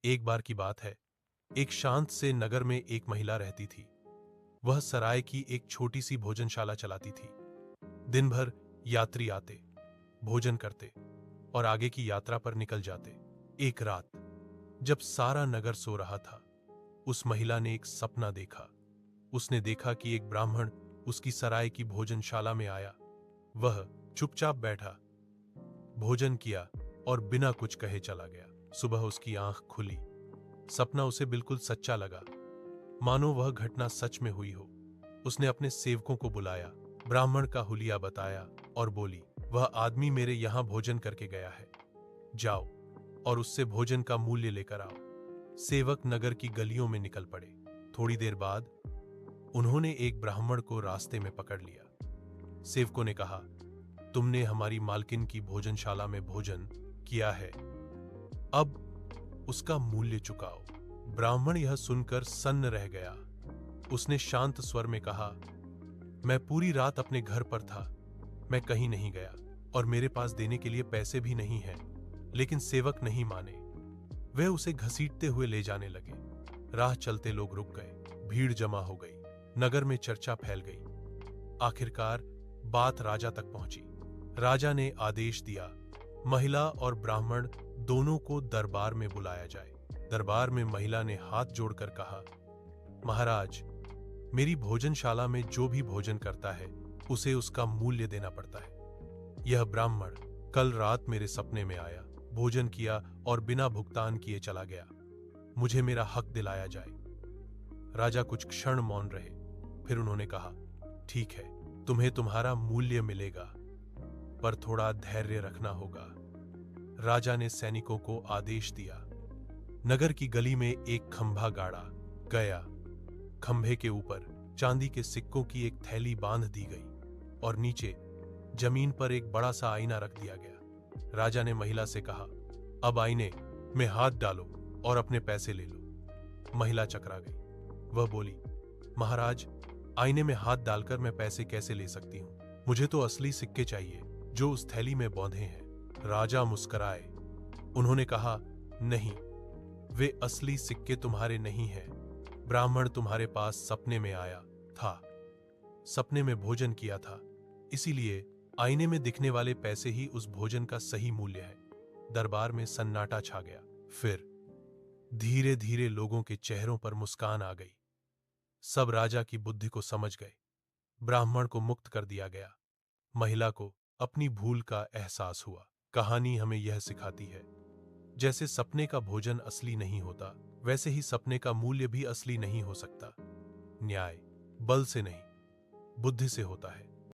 एक बार की बात है, एक शांत से नगर में एक महिला रहती थी। वह सराय की एक छोटी सी भोजनशाला चलाती थी। दिन भर यात्री आते, भोजन करते और आगे की यात्रा पर निकल जाते। एक रात जब सारा नगर सो रहा था, उस महिला ने एक सपना देखा। उसने देखा कि एक ब्राह्मण उसकी सराय की भोजनशाला में आया। वह चुपचाप बैठा, भोजन किया और बिना कुछ कहे चला गया। सुबह उसकी आंख खुली। सपना उसे बिल्कुल सच्चा लगा, मानो वह घटना सच में हुई हो। उसने अपने सेवकों को बुलाया, ब्राह्मण का हुलिया बताया और बोली, वह आदमी मेरे यहां भोजन करके गया है। जाओ और उससे भोजन का मूल्य लेकर आओ। सेवक नगर की गलियों में निकल पड़े। थोड़ी देर बाद उन्होंने एक ब्राह्मण को रास्ते में पकड़ लिया। सेवकों ने कहा, तुमने हमारी मालकिन की भोजनशाला में भोजन किया है, अब उसका मूल्य चुकाओ। ब्राह्मण यह सुनकर सन्न रह गया। उसने शांत स्वर में कहा, मैं पूरी रात अपने घर पर था, मैं कहीं नहीं गया और मेरे पास देने के लिए पैसे भी नहीं हैं। लेकिन सेवक नहीं माने। वे उसे घसीटते हुए ले जाने लगे। राह चलते लोग रुक गए, भीड़ जमा हो गई, नगर में चर्चा फैल गई। आखिरकार बात राजा तक पहुंची। राजा ने आदेश दिया, महिला और ब्राह्मण दोनों को दरबार में बुलाया जाए। दरबार में महिला ने हाथ जोड़कर कहा, महाराज, मेरी भोजनशाला में जो भी भोजन करता है उसे उसका मूल्य देना पड़ता है। यह ब्राह्मण कल रात मेरे सपने में आया, भोजन किया और बिना भुगतान किए चला गया। मुझे मेरा हक दिलाया जाए। राजा कुछ क्षण मौन रहे, फिर उन्होंने कहा, ठीक है, तुम्हें तुम्हारा मूल्य मिलेगा, पर थोड़ा धैर्य रखना होगा। राजा ने सैनिकों को आदेश दिया। नगर की गली में एक खंभा गाड़ा गया। खंभे के ऊपर चांदी के सिक्कों की एक थैली बांध दी गई और नीचे जमीन पर एक बड़ा सा आईना रख दिया गया। राजा ने महिला से कहा, अब आईने में हाथ डालो और अपने पैसे ले लो। महिला चकरा गई। वह बोली, महाराज, आईने में हाथ डालकर मैं पैसे कैसे ले सकती हूं? मुझे तो असली सिक्के चाहिए जो उस थैली में बौंधे हैं। राजा मुस्कुराए। उन्होंने कहा, नहीं, वे असली सिक्के तुम्हारे नहीं हैं। ब्राह्मण तुम्हारे पास सपने में आया था, सपने में भोजन किया था, इसीलिए आईने में दिखने वाले पैसे ही उस भोजन का सही मूल्य है। दरबार में सन्नाटा छा गया। फिर धीरे धीरे लोगों के चेहरों पर मुस्कान आ गई। सब राजा की बुद्धि को समझ गए। ब्राह्मण को मुक्त कर दिया गया। महिला को अपनी भूल का एहसास हुआ। कहानी हमें यह सिखाती है, जैसे सपने का भोजन असली नहीं होता, वैसे ही सपने का मूल्य भी असली नहीं हो सकता। न्याय बल से नहीं, बुद्धि से होता है।